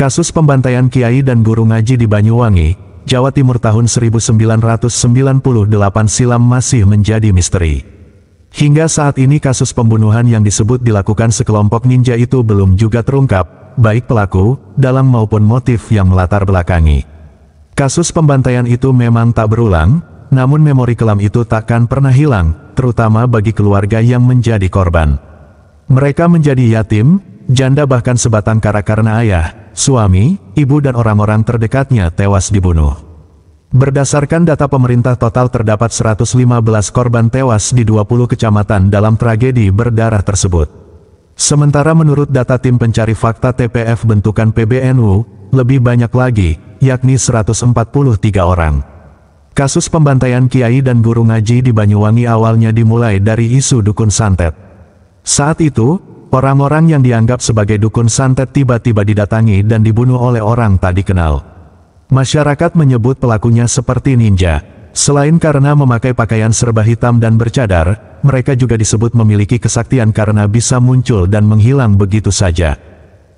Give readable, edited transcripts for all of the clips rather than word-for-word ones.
Kasus pembantaian kiai dan guru ngaji di Banyuwangi, Jawa Timur tahun 1998 silam masih menjadi misteri. Hingga saat ini kasus pembunuhan yang disebut dilakukan sekelompok ninja itu belum juga terungkap, baik pelaku, dalang maupun motif yang melatar belakangi. Kasus pembantaian itu memang tak berulang, namun memori kelam itu takkan pernah hilang, terutama bagi keluarga yang menjadi korban. Mereka menjadi yatim, janda bahkan sebatang kara karena ayah, suami, ibu dan orang-orang terdekatnya tewas dibunuh. Berdasarkan data pemerintah total terdapat 115 korban tewas di 20 kecamatan dalam tragedi berdarah tersebut. Sementara menurut data tim pencari fakta TPF bentukan PBNU, lebih banyak lagi, yakni 143 orang. Kasus pembantaian kiai dan guru ngaji di Banyuwangi awalnya dimulai dari isu dukun santet. Saat itu, orang-orang yang dianggap sebagai dukun santet tiba-tiba didatangi dan dibunuh oleh orang tak dikenal. Masyarakat menyebut pelakunya seperti ninja. Selain karena memakai pakaian serba hitam dan bercadar, mereka juga disebut memiliki kesaktian karena bisa muncul dan menghilang begitu saja.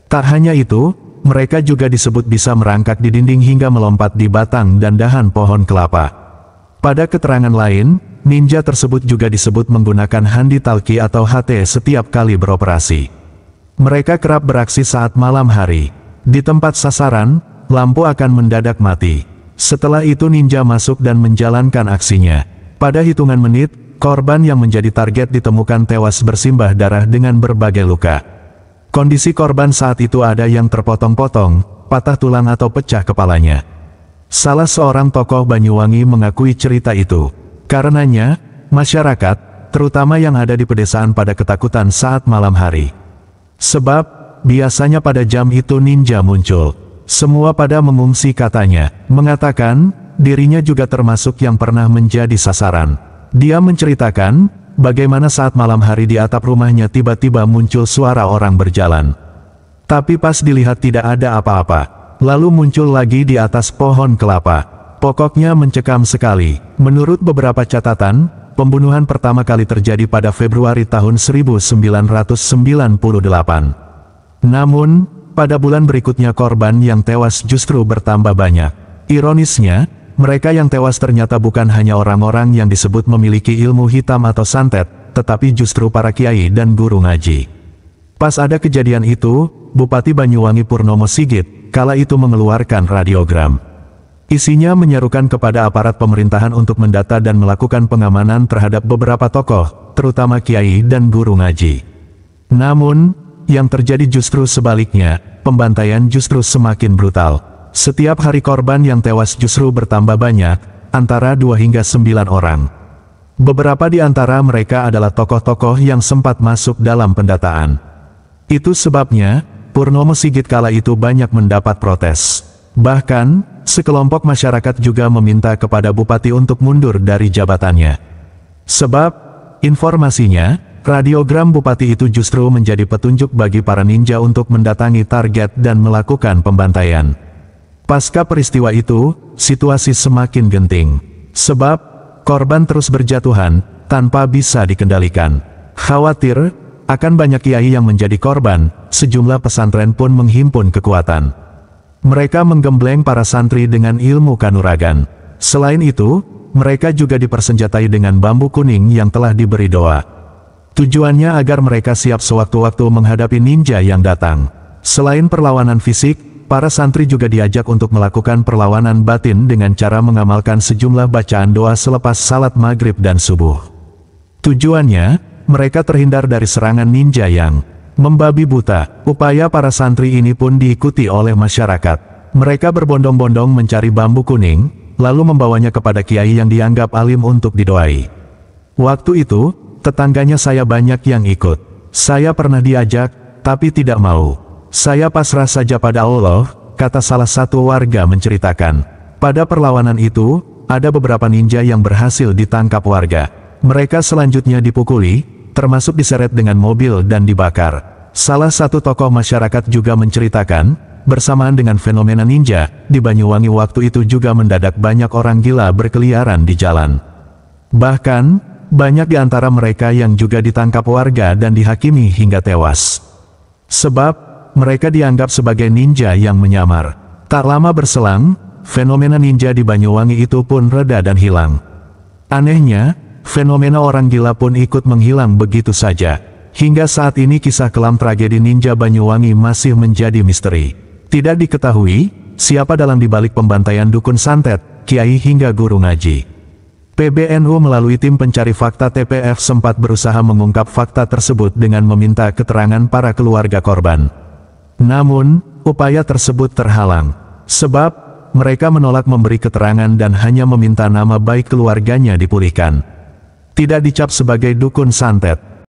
Tak hanya itu, mereka juga disebut bisa merangkak di dinding hingga melompat di batang dan dahan pohon kelapa. Pada keterangan lain, ninja tersebut juga disebut menggunakan handi talki atau HT setiap kali beroperasi. Mereka kerap beraksi saat malam hari. Di tempat sasaran, lampu akan mendadak mati. Setelah itu ninja masuk dan menjalankan aksinya. Pada hitungan menit, korban yang menjadi target ditemukan tewas bersimbah darah dengan berbagai luka. Kondisi korban saat itu ada yang terpotong-potong, patah tulang atau pecah kepalanya. Salah seorang tokoh Banyuwangi mengakui cerita itu. Karenanya, masyarakat, terutama yang ada di pedesaan pada ketakutan saat malam hari. Sebab, biasanya pada jam itu ninja muncul. Semua pada mengungsi katanya, mengatakan, dirinya juga termasuk yang pernah menjadi sasaran. Dia menceritakan, bagaimana saat malam hari di atap rumahnya tiba-tiba muncul suara orang berjalan. Tapi pas dilihat tidak ada apa-apa, lalu muncul lagi di atas pohon kelapa. Pokoknya mencekam sekali. Menurut beberapa catatan, pembunuhan pertama kali terjadi pada Februari tahun 1998. Namun, pada bulan berikutnya korban yang tewas justru bertambah banyak. Ironisnya, mereka yang tewas ternyata bukan hanya orang-orang yang disebut memiliki ilmu hitam atau santet, tetapi justru para kiai dan guru ngaji. Pas ada kejadian itu, Bupati Banyuwangi Purnomo Sigit, kala itu mengeluarkan radiogram. Isinya menyerukan kepada aparat pemerintahan untuk mendata dan melakukan pengamanan terhadap beberapa tokoh, terutama kiai dan guru ngaji. Namun, yang terjadi justru sebaliknya, pembantaian justru semakin brutal. Setiap hari korban yang tewas justru bertambah banyak, antara 2 hingga 9 orang. Beberapa di antara mereka adalah tokoh-tokoh yang sempat masuk dalam pendataan. Itu sebabnya, Purnomo Sigit kala itu banyak mendapat protes. Bahkan, sekelompok masyarakat juga meminta kepada Bupati untuk mundur dari jabatannya. Sebab, informasinya, radiogram Bupati itu justru menjadi petunjuk bagi para ninja untuk mendatangi target dan melakukan pembantaian. Pasca peristiwa itu, situasi semakin genting. Sebab, korban terus berjatuhan, tanpa bisa dikendalikan. Khawatir, akan banyak kiai yang menjadi korban, sejumlah pesantren pun menghimpun kekuatan. Mereka menggembleng para santri dengan ilmu kanuragan. Selain itu, mereka juga dipersenjatai dengan bambu kuning yang telah diberi doa. Tujuannya agar mereka siap sewaktu-waktu menghadapi ninja yang datang. Selain perlawanan fisik, para santri juga diajak untuk melakukan perlawanan batin dengan cara mengamalkan sejumlah bacaan doa selepas salat maghrib dan subuh. Tujuannya, mereka terhindar dari serangan ninja yang membabi buta. Upaya para santri ini pun diikuti oleh masyarakat. Mereka berbondong-bondong mencari bambu kuning, lalu membawanya kepada kiai yang dianggap alim untuk didoai. Waktu itu, tetangganya saya banyak yang ikut. Saya pernah diajak, tapi tidak mau. Saya pasrah saja pada Allah, kata salah satu warga menceritakan. Pada perlawanan itu, ada beberapa ninja yang berhasil ditangkap warga. Mereka selanjutnya dipukuli, termasuk diseret dengan mobil dan dibakar. Salah satu tokoh masyarakat juga menceritakan, bersamaan dengan fenomena ninja, di Banyuwangi waktu itu juga mendadak banyak orang gila berkeliaran di jalan. Bahkan, banyak di antara mereka yang juga ditangkap warga dan dihakimi hingga tewas. Sebab, mereka dianggap sebagai ninja yang menyamar. Tak lama berselang, fenomena ninja di Banyuwangi itu pun reda dan hilang. Anehnya, fenomena orang gila pun ikut menghilang begitu saja. Hingga saat ini kisah kelam tragedi ninja Banyuwangi masih menjadi misteri. Tidak diketahui, siapa dalang dibalik pembantaian dukun santet, kiai hingga guru ngaji. PBNU melalui tim pencari fakta TPF sempat berusaha mengungkap fakta tersebut dengan meminta keterangan para keluarga korban. Namun, upaya tersebut terhalang. Sebab, mereka menolak memberi keterangan dan hanya meminta nama baik keluarganya dipulihkan. Tidak dicap sebagai dukun santet.